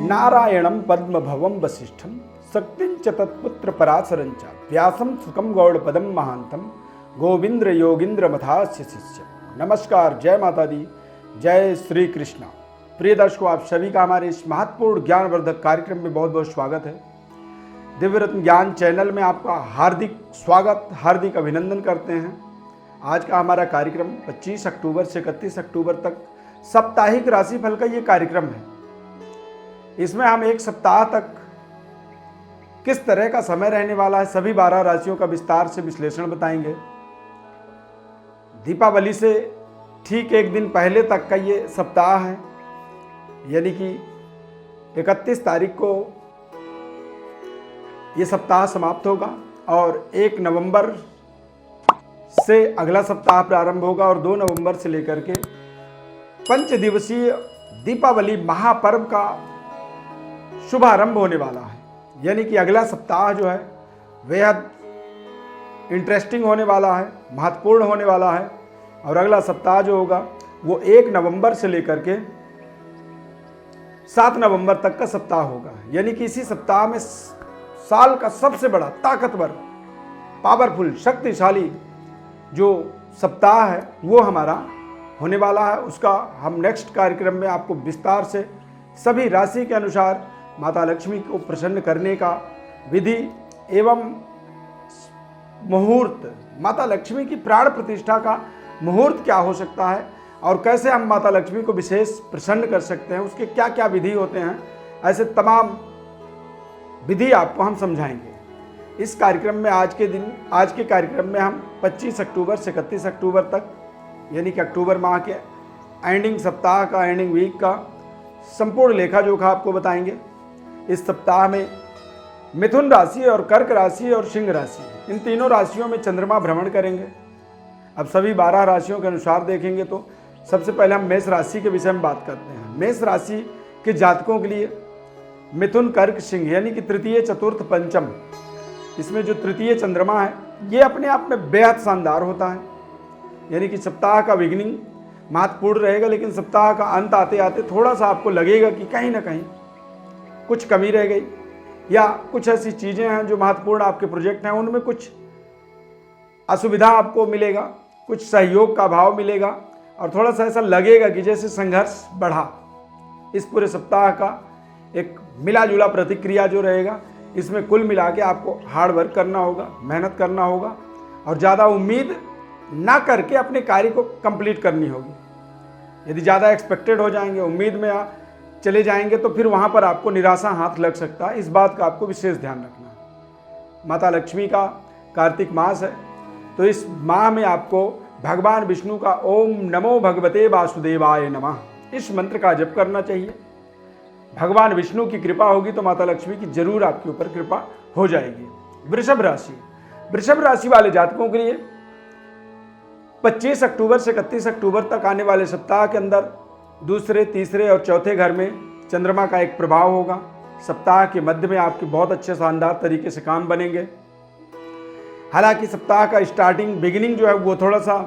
नारायणं पद्मभवं वसिष्ठं शक्तिं च तत्पुत्र पराशरं च व्यासं सुखं गौड़पदं महांतं गोविंद्र योगींद्र मथास्य शिष्य। नमस्कार, जय माता दी, जय श्री कृष्णा। प्रिय दर्शकों, आप सभी का हमारे इस महत्वपूर्ण ज्ञानवर्धक कार्यक्रम में बहुत बहुत स्वागत है। दिव्य रत्न ज्ञान चैनल में आपका हार्दिक स्वागत, हार्दिक अभिनंदन करते हैं। आज का हमारा कार्यक्रम 25 अक्टूबर से 31 अक्टूबर तक साप्ताहिक राशिफल का ये कार्यक्रम है। इसमें हम एक सप्ताह तक किस तरह का समय रहने वाला है, सभी 12 राशियों का विस्तार से विश्लेषण बताएंगे। दीपावली से ठीक एक दिन पहले तक का ये सप्ताह है, यानी कि 31 तारीख को ये सप्ताह समाप्त होगा और 1 नवंबर से अगला सप्ताह प्रारंभ होगा और 2 नवंबर से लेकर के 5 दिवसीय दीपावली महापर्व का शुभारंभ होने वाला है। यानी कि अगला सप्ताह जो है बेहद इंटरेस्टिंग होने वाला है, महत्वपूर्ण होने वाला है। और अगला सप्ताह जो होगा वो 1 नवंबर से लेकर के 7 नवंबर तक का सप्ताह होगा। यानी कि इसी सप्ताह में साल का सबसे बड़ा, ताकतवर, पावरफुल, शक्तिशाली जो सप्ताह है वो हमारा होने वाला है। उसका हम नेक्स्ट कार्यक्रम में आपको विस्तार से सभी राशि के अनुसार माता लक्ष्मी को प्रसन्न करने का विधि एवं मुहूर्त, माता लक्ष्मी की प्राण प्रतिष्ठा का मुहूर्त क्या हो सकता है और कैसे हम माता लक्ष्मी को विशेष प्रसन्न कर सकते हैं, उसके क्या क्या विधि होते हैं, ऐसे तमाम विधि आपको हम समझाएंगे इस कार्यक्रम में। आज के कार्यक्रम में हम 25 अक्टूबर से 31 अक्टूबर तक, यानी कि अक्टूबर माह के एंडिंग सप्ताह का, एंडिंग वीक का संपूर्ण लेखा जोखा आपको बताएंगे। इस सप्ताह में मिथुन राशि और कर्क राशि और सिंह राशि, इन तीनों राशियों में चंद्रमा भ्रमण करेंगे। अब सभी 12 राशियों के अनुसार देखेंगे तो सबसे पहले हम मेष राशि के विषय में बात करते हैं। मेष राशि के जातकों के लिए मिथुन, कर्क, सिंह, यानी कि तृतीय, चतुर्थ, पंचम, इसमें जो तृतीय चंद्रमा है ये अपने आप में बेहद शानदार होता है। यानी कि सप्ताह का बिगिनिंग महत्वपूर्ण रहेगा, लेकिन सप्ताह का अंत आते आते थोड़ा सा आपको लगेगा कि कहीं ना कहीं कुछ कमी रह गई, या कुछ ऐसी चीज़ें हैं जो महत्वपूर्ण आपके प्रोजेक्ट हैं उनमें कुछ असुविधा आपको मिलेगा, कुछ सहयोग का भाव मिलेगा और थोड़ा सा ऐसा लगेगा कि जैसे संघर्ष बढ़ा। इस पूरे सप्ताह का एक मिला जुला प्रतिक्रिया जो रहेगा, इसमें कुल मिला के आपको हार्ड वर्क करना होगा, मेहनत करना होगा और ज़्यादा उम्मीद ना करके अपने कार्य को कंप्लीट करनी होगी। यदि ज़्यादा एक्सपेक्टेड हो जाएंगे, उम्मीद में चले जाएंगे तो फिर वहाँ पर आपको निराशा हाथ लग सकता है। इस बात का आपको विशेष ध्यान रखना है। माता लक्ष्मी का कार्तिक मास है, तो इस माह में आपको भगवान विष्णु का ओम नमो भगवते वासुदेवाय नमः इस मंत्र का जप करना चाहिए। भगवान विष्णु की कृपा होगी तो माता लक्ष्मी की जरूर आपके ऊपर कृपा हो जाएगी। वृषभ राशि, वृषभ राशि वाले जातकों के लिए 25 अक्टूबर से 31 अक्टूबर तक आने वाले सप्ताह के अंदर दूसरे, तीसरे और चौथे घर में चंद्रमा का एक प्रभाव होगा। सप्ताह के मध्य में आपके बहुत अच्छे शानदार तरीके से काम बनेंगे। हालांकि सप्ताह का बिगिनिंग जो है वो थोड़ा सा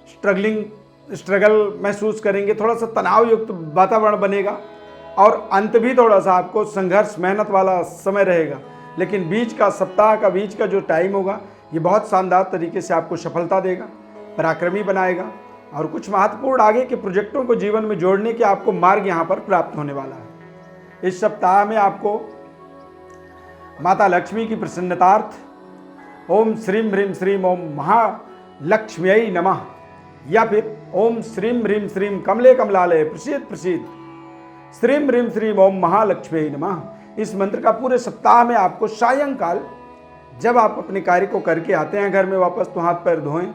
स्ट्रगल महसूस करेंगे, थोड़ा सा तनाव युक्त वातावरण बनेगा और अंत भी थोड़ा सा आपको संघर्ष, मेहनत वाला समय रहेगा। लेकिन बीच का सप्ताह का बीच का जो टाइम होगा ये बहुत शानदार तरीके से आपको सफलता देगा, पराक्रमी बनाएगा और कुछ महत्वपूर्ण आगे के प्रोजेक्टों को जीवन में जोड़ने के आपको मार्ग यहाँ पर प्राप्त होने वाला है। इस सप्ताह में आपको माता लक्ष्मी की प्रसन्नतार्थ ओम श्रीम ह्रीम श्रीम ओम महालक्ष्म्यै नमः या फिर ओम श्रीम ह्रीम श्रीम कमले कमलालय प्रसीद प्रसीद श्रीम ह्रीम श्रीम ओम महालक्ष्म्यै नमः इस मंत्र का पूरे सप्ताह में आपको सायंकाल जब आप अपने कार्य को करके आते हैं घर में वापस, तो हाथ पैर धोएं,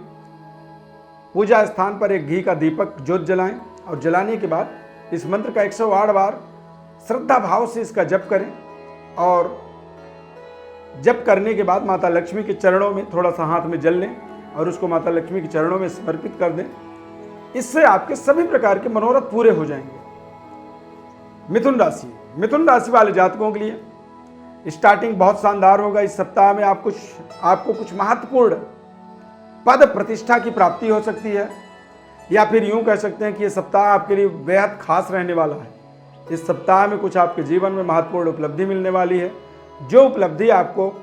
पूजा स्थान पर एक घी का दीपक ज्योत जलाएं और जलाने के बाद इस मंत्र का 108 बार श्रद्धा भाव से इसका जप करें। और जप करने के बाद माता लक्ष्मी के चरणों में थोड़ा सा हाथ में जल लें और उसको माता लक्ष्मी के चरणों में समर्पित कर दें। इससे आपके सभी प्रकार के मनोरथ पूरे हो जाएंगे। मिथुन राशि, मिथुन राशि वाले जातकों के लिए स्टार्टिंग बहुत शानदार होगा। इस सप्ताह में आपको कुछ महत्वपूर्ण पद प्रतिष्ठा की प्राप्ति हो सकती है, या फिर यूं कह सकते हैं कि ये सप्ताह आपके लिए बेहद खास रहने वाला है। इस सप्ताह में कुछ आपके जीवन में महत्वपूर्ण उपलब्धि मिलने वाली है, जो उपलब्धि आपको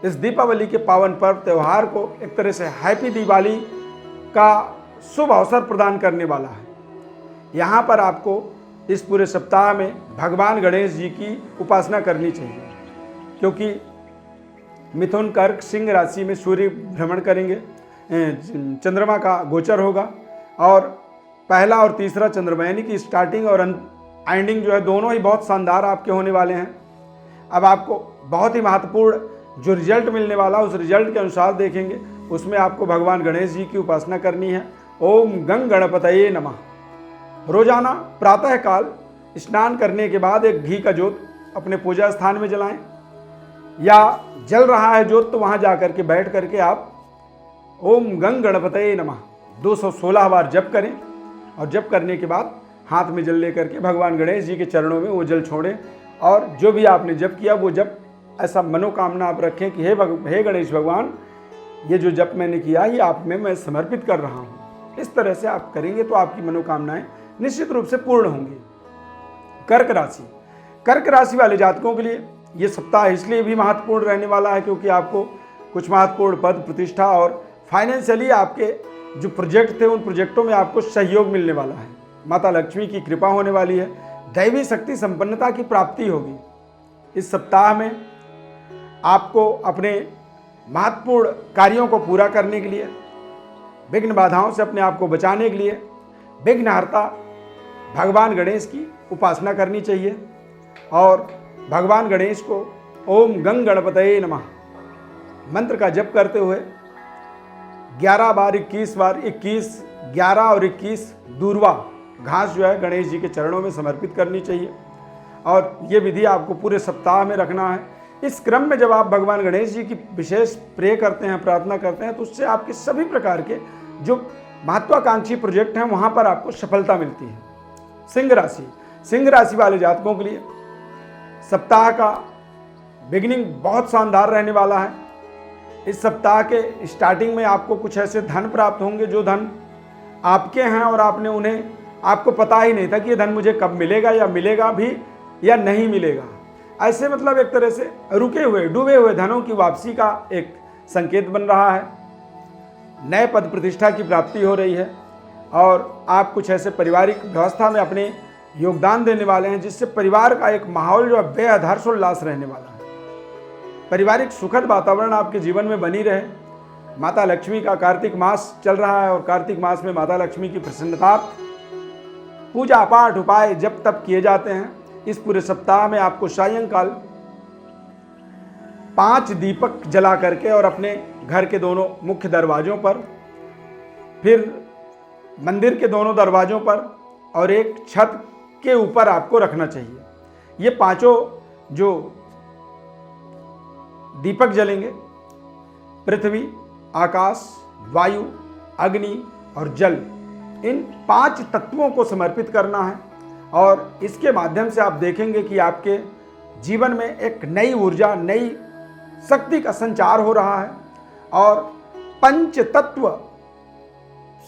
इस दीपावली के पावन पर्व त्यौहार को एक तरह से हैप्पी दिवाली का शुभ अवसर प्रदान करने वाला है। यहाँ पर आपको इस पूरे सप्ताह में भगवान गणेश जी की उपासना करनी चाहिए, क्योंकि मिथुन, कर्क, सिंह राशि में सूर्य भ्रमण करेंगे, चंद्रमा का गोचर होगा और पहला और तीसरा चंद्रमा यानी कि स्टार्टिंग और एंडिंग जो है दोनों ही बहुत शानदार आपके होने वाले हैं। अब आपको बहुत ही महत्वपूर्ण जो रिजल्ट मिलने वाला उस रिजल्ट के अनुसार देखेंगे, उसमें आपको भगवान गणेश जी की उपासना करनी है। ओम गंग गणपतये नमः। रोजाना प्रातः काल स्नान करने के बाद एक घी का जोत अपने पूजा स्थान में जलाएं, या जल रहा है जोत तो वहां जाकर के बैठ करके आप ओम गंग गणपतये नमः 216 बार जप करें, और जप करने के बाद हाथ में जल लेकर के भगवान गणेश जी के चरणों में वो जल छोड़ें, और जो भी आपने जप किया वो जप ऐसा मनोकामना आप रखें कि हे गणेश भगवान, ये जो जप मैंने किया ये आप में मैं समर्पित कर रहा हूँ। इस तरह से आप करेंगे तो आपकी मनोकामनाएं निश्चित रूप से पूर्ण होंगी। कर्क राशि, कर्क राशि वाले जातकों के लिए ये सप्ताह इसलिए भी महत्वपूर्ण रहने वाला है क्योंकि आपको कुछ महत्वपूर्ण पद प्रतिष्ठा और फाइनेंशियली आपके जो प्रोजेक्ट थे उन प्रोजेक्टों में आपको सहयोग मिलने वाला है। माता लक्ष्मी की कृपा होने वाली है, दैवी शक्ति संपन्नता की प्राप्ति होगी। इस सप्ताह में आपको अपने महत्वपूर्ण कार्यों को पूरा करने के लिए, विघ्न बाधाओं से अपने आप को बचाने के लिए विघ्नहर्ता भगवान गणेश की उपासना करनी चाहिए, और भगवान गणेश को ओम गंग गणपतये नमः मंत्र का जप करते हुए 11 बार 21 बार 21 11 और 21 दूर्वा घास जो है गणेश जी के चरणों में समर्पित करनी चाहिए, और ये विधि आपको पूरे सप्ताह में रखना है। इस क्रम में जब आप भगवान गणेश जी की विशेष प्रे करते हैं, प्रार्थना करते हैं, तो उससे आपके सभी प्रकार के जो महत्वाकांक्षी प्रोजेक्ट हैं वहाँ पर आपको सफलता मिलती है। सिंह राशि, सिंह राशि वाले जातकों के लिए सप्ताह का बिगिनिंग बहुत शानदार रहने वाला है। इस सप्ताह के स्टार्टिंग में आपको कुछ ऐसे धन प्राप्त होंगे जो धन आपके हैं और आपने उन्हें, आपको पता ही नहीं था कि ये धन मुझे कब मिलेगा, या मिलेगा भी या नहीं मिलेगा। ऐसे मतलब एक तरह से रुके हुए डूबे हुए धनों की वापसी का एक संकेत बन रहा है। नए पद प्रतिष्ठा की प्राप्ति हो रही है, और आप कुछ ऐसे पारिवारिक व्यवस्था में अपने योगदान देने वाले हैं जिससे परिवार का एक माहौल जो है बेहद हर्षोल्लास रहने वाला है। पारिवारिक सुखद वातावरण आपके जीवन में बनी रहे। माता लक्ष्मी का कार्तिक मास चल रहा है, और कार्तिक मास में माता लक्ष्मी की प्रसन्नता पूजा पाठ उपाय जब तब किए जाते हैं। इस पूरे सप्ताह में आपको सायंकाल 5 दीपक जला करके और अपने घर के दोनों मुख्य दरवाजों पर, फिर मंदिर के दोनों दरवाजों पर और एक छत के ऊपर आपको रखना चाहिए। ये 5 जो दीपक जलेंगे, पृथ्वी, आकाश, वायु, अग्नि और जल, इन 5 तत्वों को समर्पित करना है, और इसके माध्यम से आप देखेंगे कि आपके जीवन में एक नई ऊर्जा, नई शक्ति का संचार हो रहा है, और पंच तत्व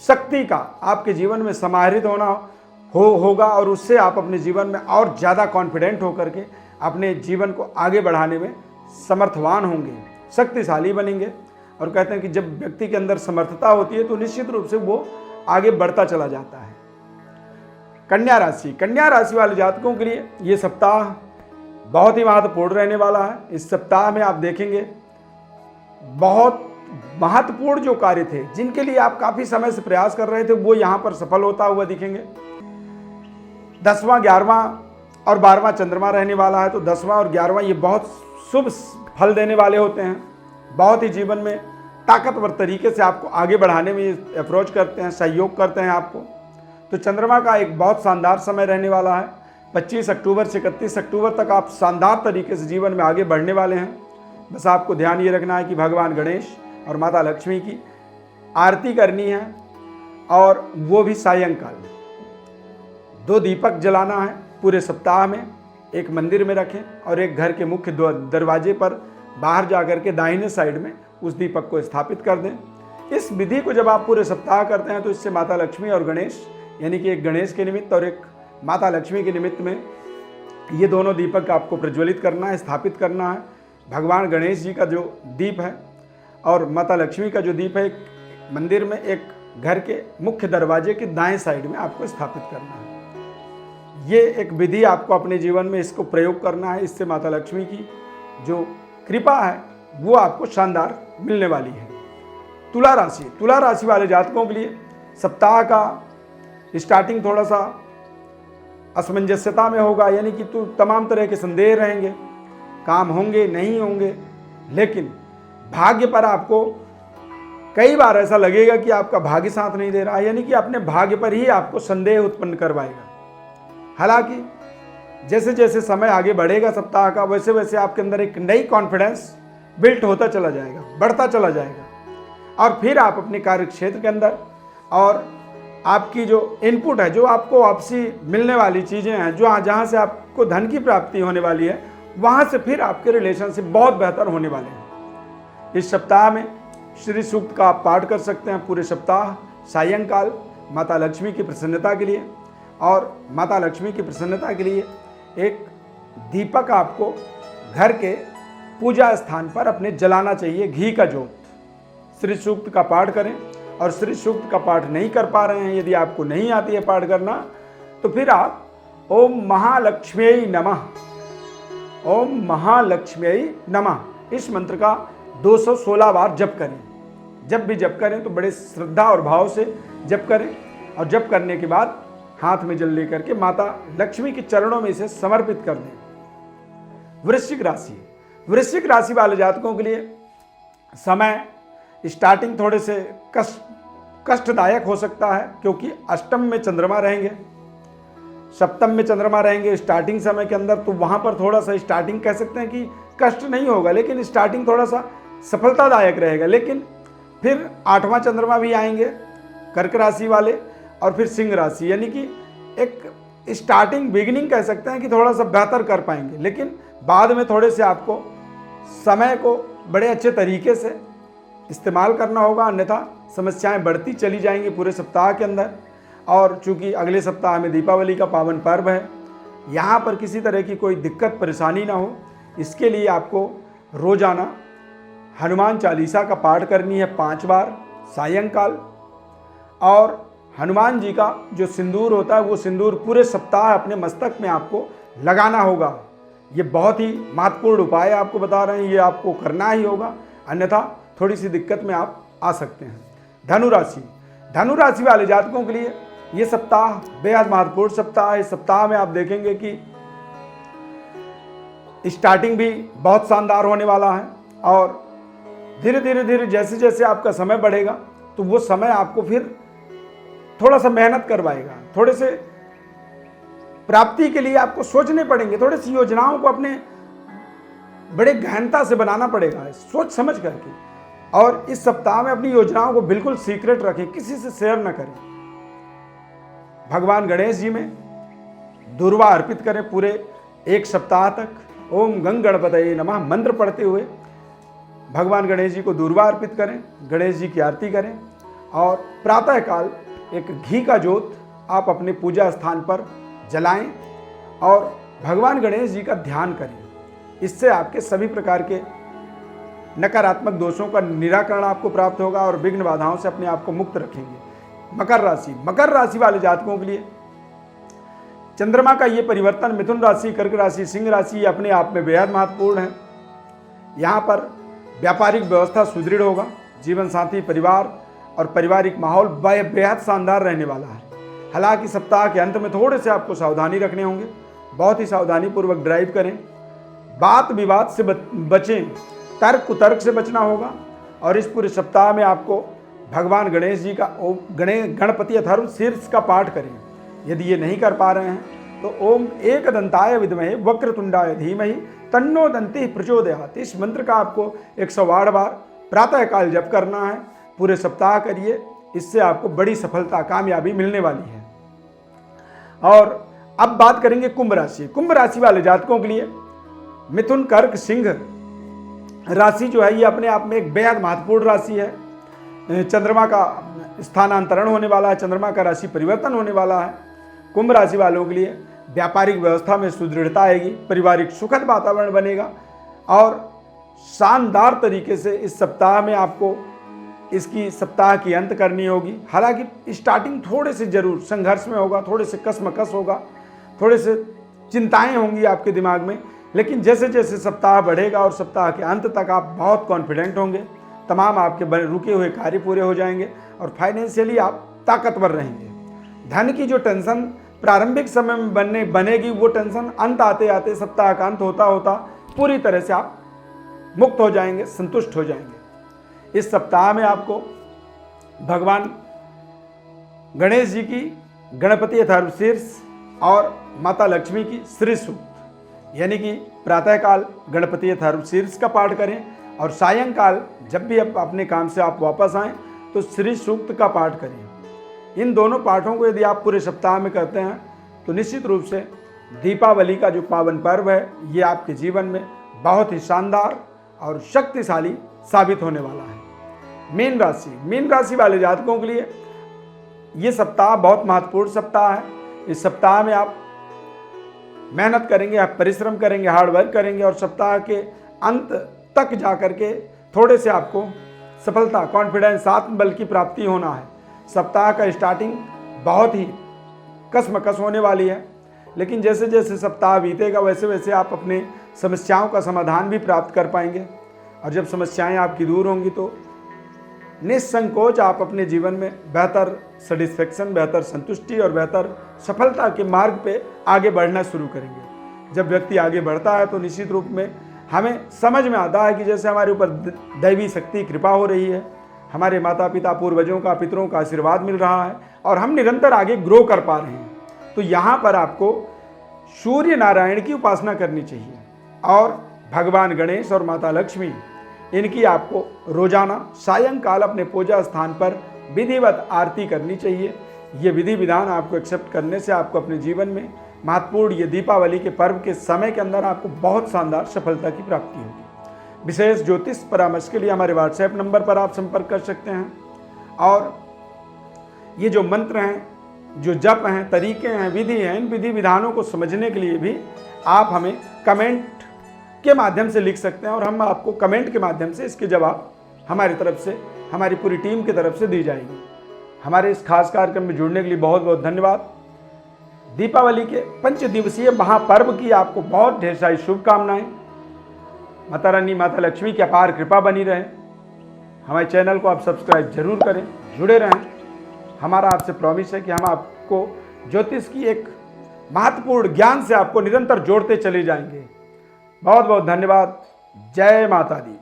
शक्ति का आपके जीवन में समाहित होगा, और उससे आप अपने जीवन में और ज़्यादा कॉन्फिडेंट होकर के अपने जीवन को आगे बढ़ाने में समर्थवान होंगे, शक्तिशाली बनेंगे। और कहते हैं कि जब व्यक्ति के अंदर समर्थता होती है तो निश्चित रूप से वो आगे बढ़ता चला जाता है। कन्या राशि, कन्या राशि वाले जातकों के लिए ये सप्ताह बहुत ही महत्वपूर्ण रहने वाला है। इस सप्ताह में आप देखेंगे बहुत महत्वपूर्ण जो कार्य थे, जिनके लिए आप काफी समय से प्रयास कर रहे थे, वो यहाँ पर सफल होता हुआ दिखेंगे। 10वां 11वां और 12वां चंद्रमा रहने वाला है, तो 10वां और 11वां ये बहुत शुभ फल देने वाले होते हैं। बहुत ही जीवन में ताकतवर तरीके से आपको आगे बढ़ाने में अप्रोच करते हैं, सहयोग करते हैं आपको। तो चंद्रमा का एक बहुत शानदार समय रहने वाला है। 25 अक्टूबर से 31 अक्टूबर तक आप शानदार तरीके से जीवन में आगे बढ़ने वाले हैं। बस आपको ध्यान ये रखना है कि भगवान गणेश और माता लक्ष्मी की आरती करनी है, और वो भी सायंकाल। 2 दीपक जलाना है पूरे सप्ताह में, एक मंदिर में रखें और एक घर के मुख्य दरवाजे पर बाहर जाकर के दाहिने साइड में उस दीपक को स्थापित कर दें। इस विधि को जब आप पूरे सप्ताह करते हैं तो इससे माता लक्ष्मी और गणेश, यानी कि एक गणेश के निमित्त और एक माता लक्ष्मी के निमित्त में ये दोनों दीपक आपको प्रज्वलित करना है, स्थापित करना है। भगवान गणेश जी का जो दीप है और माता लक्ष्मी का जो दीप है, एक मंदिर में एक घर के मुख्य दरवाजे के दाएं साइड में आपको स्थापित करना है। ये एक विधि आपको अपने जीवन में इसको प्रयोग करना है। इससे माता लक्ष्मी की जो कृपा है वो आपको शानदार मिलने वाली है। तुला राशि वाले जातकों के लिए सप्ताह का स्टार्टिंग थोड़ा सा असमंजस्यता में होगा, यानी कि तमाम तरह के संदेह रहेंगे, काम होंगे नहीं होंगे, लेकिन भाग्य पर आपको कई बार ऐसा लगेगा कि आपका भाग्य साथ नहीं दे रहा है, यानी कि अपने भाग्य पर ही आपको संदेह उत्पन्न करवाएगा। हालांकि जैसे जैसे समय आगे बढ़ेगा सप्ताह का, वैसे वैसे आपके अंदर एक नई कॉन्फिडेंस बिल्ट होता चला जाएगा, बढ़ता चला जाएगा, और फिर आप अपने कार्य क्षेत्र के अंदर और आपकी जो इनपुट है, जो आपको वापसी मिलने वाली चीज़ें हैं, जो जहाँ से आपको धन की प्राप्ति होने वाली है, वहाँ से फिर आपके रिलेशनशिप बहुत बेहतर होने वाले हैं। इस सप्ताह में श्री सूक्त का आप पाठ कर सकते हैं पूरे सप्ताह सायंकाल माता लक्ष्मी की प्रसन्नता के लिए। और माता लक्ष्मी की प्रसन्नता के लिए एक दीपक आपको घर के पूजा स्थान पर अपने जलाना चाहिए, घी का जोत। श्री सूक्त का पाठ करें, और श्री सूक्त का पाठ नहीं कर पा रहे हैं, यदि आपको नहीं आती है पाठ करना, तो फिर आप ओम महालक्ष्म्यै नमः, ओम महालक्ष्म्यै नमः इस मंत्र का 216 बार जप करें। जब भी जप करें तो बड़े श्रद्धा और भाव से जप करें, और जप करने के बाद हाथ में जल लेकर के माता लक्ष्मी के चरणों में इसे समर्पित कर दें। वृश्चिक राशि वाले जातकों के लिए समय स्टार्टिंग थोड़े से कष्टदायक हो सकता है, क्योंकि अष्टम में चंद्रमा रहेंगे, सप्तम में चंद्रमा रहेंगे स्टार्टिंग समय के अंदर, तो वहाँ पर थोड़ा सा स्टार्टिंग कह सकते हैं कि कष्ट नहीं होगा, लेकिन स्टार्टिंग थोड़ा सा सफलतादायक रहेगा। लेकिन फिर 8वां चंद्रमा भी आएंगे कर्क राशि वाले, और फिर सिंह राशि, यानी कि एक स्टार्टिंग बिगिनिंग कह सकते हैं कि थोड़ा सा बेहतर कर पाएंगे, लेकिन बाद में थोड़े से आपको समय को बड़े अच्छे तरीके से इस्तेमाल करना होगा, अन्यथा समस्याएं बढ़ती चली जाएंगी पूरे सप्ताह के अंदर। और चूंकि अगले सप्ताह में दीपावली का पावन पर्व है, यहाँ पर किसी तरह की कोई दिक्कत परेशानी ना हो, इसके लिए आपको रोजाना हनुमान चालीसा का पाठ करनी है 5 बार सायंकाल। और हनुमान जी का जो सिंदूर होता है वो सिंदूर पूरे सप्ताह अपने मस्तक में आपको लगाना होगा। ये बहुत ही महत्वपूर्ण उपाय आपको बता रहे हैं, ये आपको करना ही होगा, अन्यथा थोड़ी सी दिक्कत में आप आ सकते हैं। धनु राशि वाले जातकों के लिए ये सप्ताह बेहद महत्वपूर्ण सप्ताह है। इस सप्ताह में आप देखेंगे कि स्टार्टिंग भी बहुत शानदार होने वाला है, और धीरे धीरे जैसे जैसे आपका समय बढ़ेगा तो वो समय आपको फिर थोड़ा सा मेहनत करवाएगा, थोड़े से प्राप्ति के लिए आपको सोचने पड़ेंगे, थोड़ी सी योजनाओं को अपने बड़े गहनता से बनाना पड़ेगा, सोच समझ करके। और इस सप्ताह में अपनी योजनाओं को बिल्कुल सीक्रेट रखें, किसी से शेयर न करें। भगवान गणेश जी में दुर्वा अर्पित करें पूरे एक सप्ताह तक। ओम गंग गणपतये नमः मंत्र पढ़ते हुए भगवान गणेश जी को दुर्वा अर्पित करें, गणेश जी की आरती करें, और प्रातःकाल एक घी का जोत आप अपने पूजा स्थान पर जलाएं और भगवान गणेश जी का ध्यान करें। इससे आपके सभी प्रकार के नकारात्मक दोषों का निराकरण आपको प्राप्त होगा और विघ्न बाधाओं से अपने आप को मुक्त रखेंगे। मकर राशि वाले जातकों के लिए चंद्रमा का ये परिवर्तन मिथुन राशि, कर्क राशि, सिंह राशि अपने आप में बेहद महत्वपूर्ण है। यहाँ पर व्यापारिक व्यवस्था सुदृढ़ होगा, जीवन साथी, परिवार और पारिवारिक माहौल बेहद शानदार रहने वाला है। हालांकि सप्ताह के अंत में थोड़े से आपको सावधानी रखने होंगे, बहुत ही सावधानी पूर्वक ड्राइव करें, बात विवाद से बचें, तर्क कुतर्क से बचना होगा। और इस पूरे सप्ताह में आपको भगवान गणेश जी का गणपति अथर्व शीर्ष का पाठ करें। यदि ये नहीं कर पा रहे हैं तो ओम एकदंताय विद्महे वक्रतुंडाय धीमहि तन्नो दंति प्रचोदयात् इस मंत्र का आपको 108 बार प्रातःकाल जप करना है। पूरे सप्ताह करिए, इससे आपको बड़ी सफलता, कामयाबी मिलने वाली है। और अब बात करेंगे कुंभ राशि वाले जातकों के लिए मिथुन, कर्क, सिंह राशि जो है ये अपने आप में एक बेहद महत्वपूर्ण राशि है। चंद्रमा का स्थानांतरण होने वाला है, चंद्रमा का राशि परिवर्तन होने वाला है। कुंभ राशि वालों के लिए व्यापारिक व्यवस्था में सुदृढ़ता आएगी, पारिवारिक सुखद वातावरण बनेगा और शानदार तरीके से इस सप्ताह में आपको इसकी सप्ताह की अंत करनी होगी। हालांकि स्टार्टिंग थोड़े से जरूर संघर्ष में होगा, थोड़े से कशमकश होगा, थोड़े से चिंताएं होंगी आपके दिमाग में, लेकिन जैसे जैसे सप्ताह बढ़ेगा और सप्ताह के अंत तक आप बहुत कॉन्फिडेंट होंगे, तमाम आपके रुके हुए कार्य पूरे हो जाएंगे और फाइनेंशियली आप ताकतवर रहेंगे। धन की जो टेंशन प्रारंभिक समय में बनेगी, वो टेंशन अंत आते आते सप्ताह का अंत होता होता पूरी तरह से आप मुक्त हो जाएंगे, संतुष्ट हो जाएंगे। इस सप्ताह में आपको भगवान गणेश जी की गणपति अथर्वशीर्ष और माता लक्ष्मी की श्री सूक्त, यानी कि प्रातःकाल गणपति अथर्वशीर्ष का पाठ करें और सायंकाल जब भी अपने काम से आप वापस आएं तो श्री सूक्त का पाठ करें। इन दोनों पाठों को यदि आप पूरे सप्ताह में करते हैं तो निश्चित रूप से दीपावली का जो पावन पर्व है ये आपके जीवन में बहुत ही शानदार और शक्तिशाली साबित होने वाला है। मीन राशि वाले जातकों के लिए ये सप्ताह बहुत महत्वपूर्ण सप्ताह है। इस सप्ताह में आप मेहनत करेंगे, आप परिश्रम करेंगे, हार्ड वर्क करेंगे और सप्ताह के अंत तक जाकर के थोड़े से आपको सफलता, कॉन्फिडेंस, आत्मबल की प्राप्ति होना है। सप्ताह का स्टार्टिंग बहुत ही कशमकश होने वाली है, लेकिन जैसे जैसे सप्ताह बीतेगा वैसे वैसे आप अपने समस्याओं का समाधान भी प्राप्त कर पाएंगे और जब समस्याएं आपकी दूर होंगी तो निसंकोच आप अपने जीवन में बेहतर सेटिस्फेक्शन, बेहतर संतुष्टि और बेहतर सफलता के मार्ग पे आगे बढ़ना शुरू करेंगे। जब व्यक्ति आगे बढ़ता है तो निश्चित रूप में हमें समझ में आता है कि जैसे हमारे ऊपर दैवी शक्ति कृपा हो रही है, हमारे माता पिता पूर्वजों का, पितरों का आशीर्वाद मिल रहा है और हम निरंतर आगे ग्रो कर पा रहे हैं। तो यहाँ पर आपको सूर्य नारायण की उपासना करनी चाहिए और भगवान गणेश और माता लक्ष्मी इनकी आपको रोजाना सायंकाल अपने पूजा स्थान पर विधिवत आरती करनी चाहिए। ये विधि विधान आपको एक्सेप्ट करने से आपको अपने जीवन में महत्वपूर्ण ये दीपावली के पर्व के समय के अंदर आपको बहुत शानदार सफलता की प्राप्ति होगी। विशेष ज्योतिष परामर्श के लिए हमारे व्हाट्सएप नंबर पर आप संपर्क कर सकते हैं और ये जो मंत्र हैं, जो जप हैं, तरीके हैं, विधि हैं, इन विधि विधानों को समझने के लिए भी आप हमें कमेंट के माध्यम से लिख सकते हैं और हम आपको कमेंट के माध्यम से इसके जवाब हमारी तरफ से, हमारी पूरी टीम की तरफ से दी जाएगी। हमारे इस खास कार्यक्रम में जुड़ने के लिए बहुत बहुत धन्यवाद। दीपावली के 5 दिवसीय महापर्व की आपको बहुत ढेर सारी शुभकामनाएं। माता रानी, माता लक्ष्मी की अपार कृपा बनी रहे। हमारे चैनल को आप सब्सक्राइब जरूर करें, जुड़े रहें। हमारा आपसे प्रॉमिस है कि हम आपको ज्योतिष की एक महत्वपूर्ण ज्ञान से आपको निरंतर जोड़ते चले जाएंगे। बहुत बहुत धन्यवाद। जय माता दी।